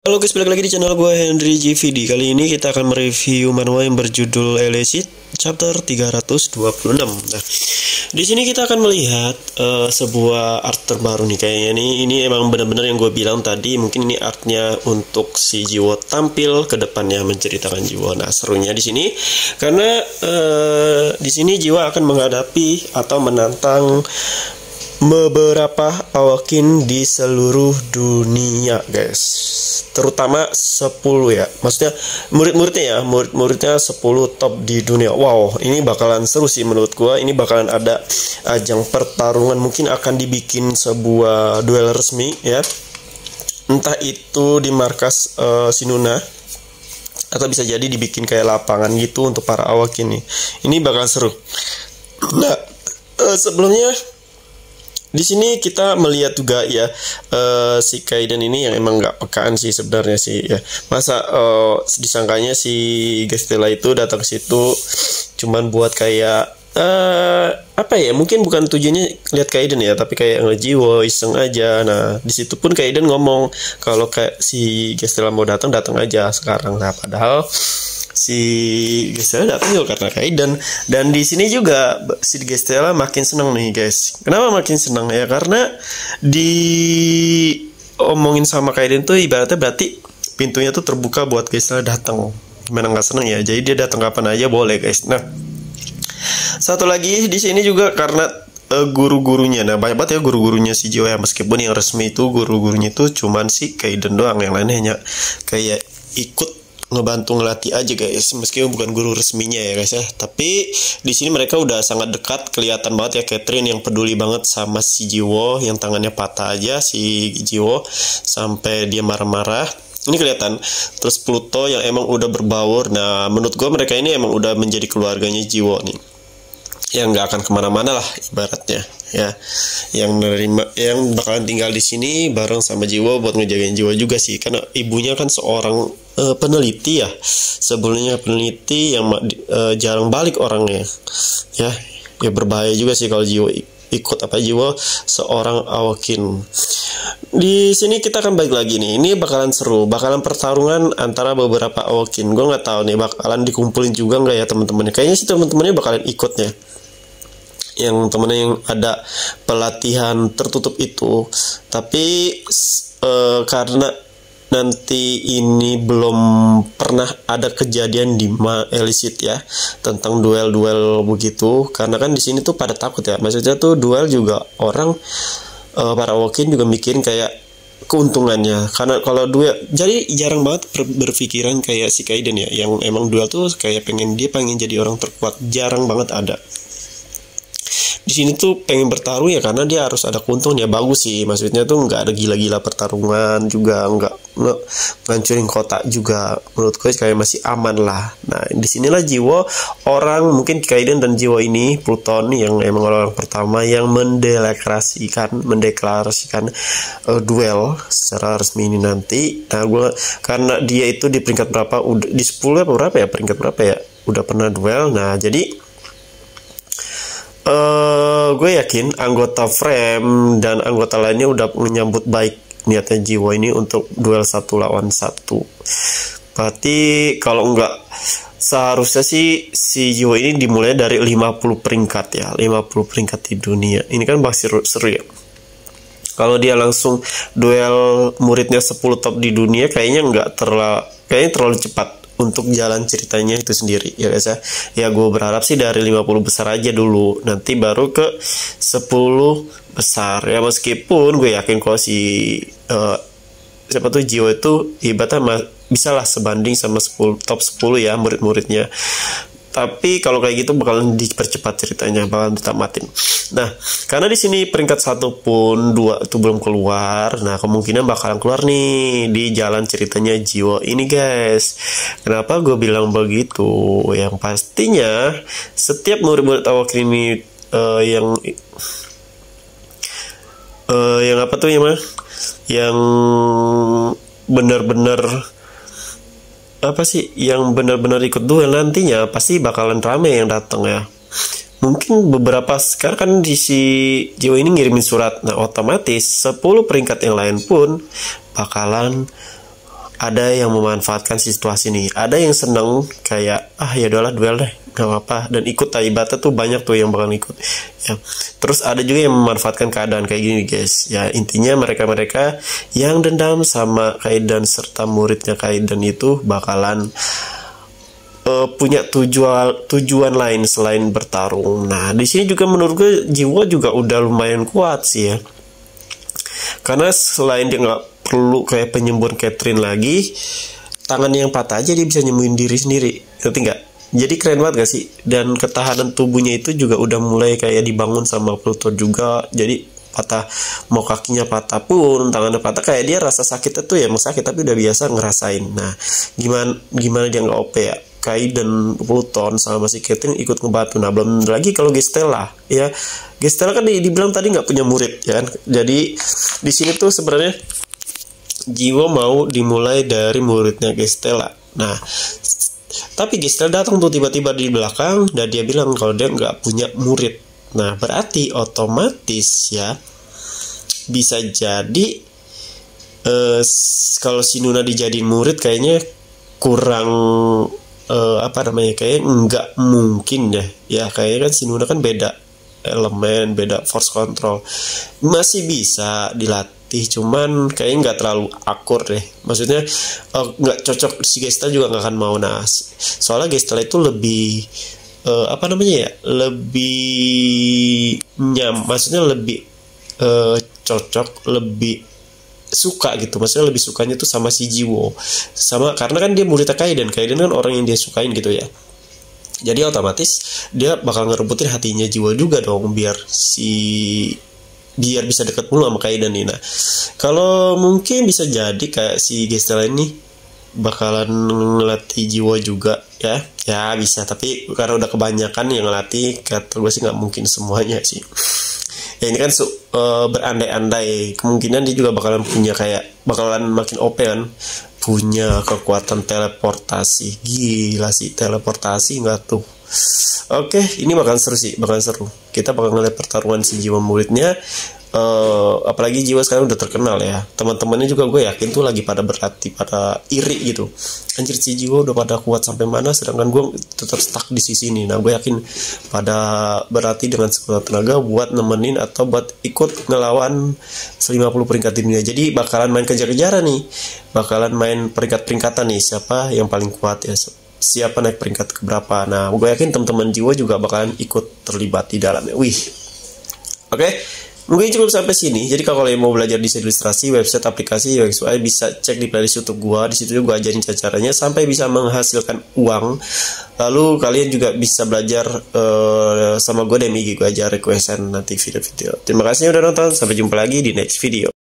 Halo guys, balik lagi di channel gue Henry GVD. Kali ini kita akan mereview manhwa yang berjudul Elicit chapter 326. Nah, di sini kita akan melihat sebuah art terbaru nih kayaknya nih. Ini emang benar-benar yang gue bilang tadi, mungkin ini artnya untuk si Jiwo tampil ke depannya menceritakan Jiwo. Nah, serunya di sini karena di sini Jiwo akan menghadapi atau menantang beberapa awakin di seluruh dunia, guys. Terutama 10 ya. Maksudnya murid-muridnya 10 top di dunia. Wow, ini bakalan seru sih menurut gua. Ini bakalan ada ajang pertarungan, mungkin akan dibikin sebuah duel resmi ya. Entah itu di markas Sinuna atau bisa jadi dibikin kayak lapangan gitu untuk para awakin nih. Ini bakalan seru. Nah, sebelumnya di sini kita melihat juga ya si Kaiden ini yang emang nggak pekaan sih sebenarnya sih ya. Masa disangkanya si Gestella itu datang ke situ cuman buat kayak apa ya, mungkin bukan tujuannya lihat Kaiden ya, tapi kayak ngejiwo iseng aja. Nah, di situ pun Kaiden ngomong kalau kayak si Gestella mau datang aja sekarang. Nah, padahal si Gestella datang juga karena Kaiden. Dan di sini juga si Gestella makin senang nih, guys. Kenapa makin senang ya? Karena di omongin sama Kaiden tuh ibaratnya berarti pintunya tuh terbuka buat Gestella datang. Gimana nggak senang ya? Jadi dia datang kapan aja boleh, guys. Nah, satu lagi di sini juga karena guru-gurunya. Nah, banyak banget ya guru-gurunya si Jiwo ya, meskipun yang resmi itu guru-gurunya itu cuman si Kaiden doang, yang lainnya hanya kayak ikut ngebantu ngelatih aja, guys, meskipun bukan guru resminya ya, guys ya. Tapi di sini mereka udah sangat dekat, kelihatan banget ya Catherine yang peduli banget sama si Jiwo, yang tangannya patah aja si Jiwo sampai dia marah-marah. Ini kelihatan. Terus Pluto yang emang udah berbaur. Nah, menurut gue mereka ini emang udah menjadi keluarganya Jiwo nih, yang nggak akan kemana-mana lah ibaratnya ya, yang bakalan tinggal di sini bareng sama Jiwo buat ngejagain Jiwo juga sih, karena ibunya kan seorang peneliti ya, sebelumnya peneliti yang jarang balik orangnya ya berbahaya juga sih kalau Jiwo ikut Jiwo seorang awakin. Di sini kita akan balik lagi nih. Ini bakalan seru, bakalan pertarungan antara beberapa awakin. Gue nggak tahu nih bakalan dikumpulin juga nggak ya teman-temannya. Kayaknya sih teman-temannya bakalan ikutnya. Yang temennya yang ada pelatihan tertutup itu. Tapi karena nanti ini belum pernah ada kejadian di Elicit ya tentang duel-duel begitu, karena kan di sini tuh pada takut ya. Maksudnya tuh duel juga orang para awakin juga mikirin kayak keuntungannya, karena kalau duel jadi jarang banget berpikiran kayak si Kaiden ya, yang emang duel tuh kayak pengen jadi orang terkuat, jarang banget ada. Di sini tuh pengen bertarung ya karena dia harus ada keuntungannya. Bagus sih, maksudnya tuh nggak ada gila-gila pertarungan juga, nggak ngancurin kotak juga. Menurut gue kayak masih aman lah. Nah, disinilah Jiwo, orang mungkin Kaiden dan Jiwo ini Pluton yang emang orang pertama yang mendeklarasikan duel secara resmi ini nanti. Nah, gue karena dia itu di peringkat berapa, udah di 10 apa berapa ya, peringkat berapa ya, udah pernah duel. Nah, jadi gue yakin anggota Frame dan anggota lainnya udah menyambut baik niatnya Jiwo ini untuk duel 1 lawan 1. Berarti kalau enggak, seharusnya sih si Jiwo ini dimulai dari 50 peringkat ya, 50 peringkat di dunia. Ini kan pasti seru ya. Kalau dia langsung duel muridnya 10 top di dunia, kayaknya terlalu cepat untuk jalan ceritanya itu sendiri ya, guys ya. Ya gue berharap sih dari 50 besar aja dulu, nanti baru ke 10 besar ya, meskipun gue yakin kalau si siapa tuh Jiwo itu ibaratnya bisa lah sebanding sama 10 top 10 ya murid-muridnya. Tapi kalau kayak gitu bakalan dipercepat ceritanya, bakalan ditamatin. Nah, karena di sini peringkat 1 pun 2 itu belum keluar. Nah, kemungkinan bakalan keluar nih di jalan ceritanya Jiwo ini, guys. Kenapa gue bilang begitu? Yang pastinya setiap murid-murid awakin ini yang apa tuh ya mah? Yang benar-benar yang benar-benar ikut duel nantinya pasti bakalan rame yang datang ya. Mungkin beberapa sekarang kan di si Jiwo ini ngirimin surat, nah otomatis 10 peringkat yang lain pun bakalan ada yang memanfaatkan situasi nih, ada yang seneng kayak ya udahlah duel deh nggak apa-apa, dan ikut ibaratnya tuh banyak tuh yang bakal ikut ya. Terus ada juga yang memanfaatkan keadaan kayak gini guys ya. Intinya mereka-mereka yang dendam sama Kaidan serta muridnya Kaidan itu bakalan punya tujuan lain selain bertarung. Nah di sini juga menurut gue Jiwo juga udah lumayan kuat sih ya, karena selain dia nggak perlu kayak penyembuhan Catherine lagi, tangan yang patah aja dia bisa nyembuhin diri sendiri, ngerti nggak? Jadi keren banget gak sih? Dan ketahanan tubuhnya itu juga udah mulai kayak dibangun sama Pluto juga. Jadi patah, mau kakinya patah pun tangannya patah, kayak dia rasa sakitnya tuh ya emang sakit tapi udah biasa ngerasain. Nah gimana dia nggak OP ya? Kaidan, Pluton sama si Catherine ikut ngebantu. Nah belum lagi kalau Gestella ya, Gestella kan dibilang tadi nggak punya murid ya kan. Jadi di sini tuh sebenarnya Jiwo mau dimulai dari muridnya Gestella. Nah tapi Gestella datang tuh tiba-tiba di belakang dan dia bilang kalau dia nggak punya murid. Nah berarti otomatis ya bisa jadi kalau si Nuna dijadiin murid kayaknya kurang kayak nggak mungkin deh ya. Kayaknya kan si Nuna kan beda elemen, beda force control, masih bisa dilatih, cuman kayaknya nggak terlalu akur deh. Maksudnya nggak cocok, si Gestella juga nggak akan mau. Nah soalnya Gestella itu lebih lebih maksudnya lebih cocok, lebih suka gitu, maksudnya lebih sukanya tuh sama si Jiwo, sama karena kan dia murid Kaidan kan orang yang dia sukain gitu ya. Jadi otomatis dia bakal ngerebutin hatinya Jiwo juga dong, biar bisa deket mulu sama Kaidan nih. Nah kalau mungkin bisa jadi kayak si Gestella ini bakalan ngelatih Jiwo juga ya bisa, tapi karena udah kebanyakan yang ngelatih, kata gue sih nggak mungkin semuanya sih ya. Ini kan berandai-andai, kemungkinan dia juga bakalan makin OP kan, punya kekuatan teleportasi. Gila sih, teleportasi nggak tuh? Oke, ini bakalan seru. Kita bakal ngeliat pertarungan si Jiwo muridnya. Apalagi Jiwo sekarang udah terkenal ya, teman-temannya juga gue yakin tuh lagi pada berlatih, pada iri gitu. Anjir si Jiwo udah pada kuat sampai mana, sedangkan gue tetap stuck di sisi ini. Nah gue yakin pada berlatih dengan sekuat tenaga buat nemenin atau buat ikut ngelawan 50 peringkat dunia. Jadi bakalan main kejar-kejaran nih, bakalan main peringkat-peringkatan nih, siapa yang paling kuat ya, siapa naik peringkat keberapa. Nah gue yakin teman-teman Jiwo juga bakalan ikut terlibat di dalamnya. Oke. Mungkin cukup sampai sini. Jadi kalau kalian mau belajar desain ilustrasi, website, aplikasi UX UI, bisa cek di playlist YouTube gua. Di situ juga gua ajarin caranya sampai bisa menghasilkan uang. Lalu kalian juga bisa belajar sama gua DM IG gua aja requestan nanti video-video. Terima kasih udah nonton. Sampai jumpa lagi di next video.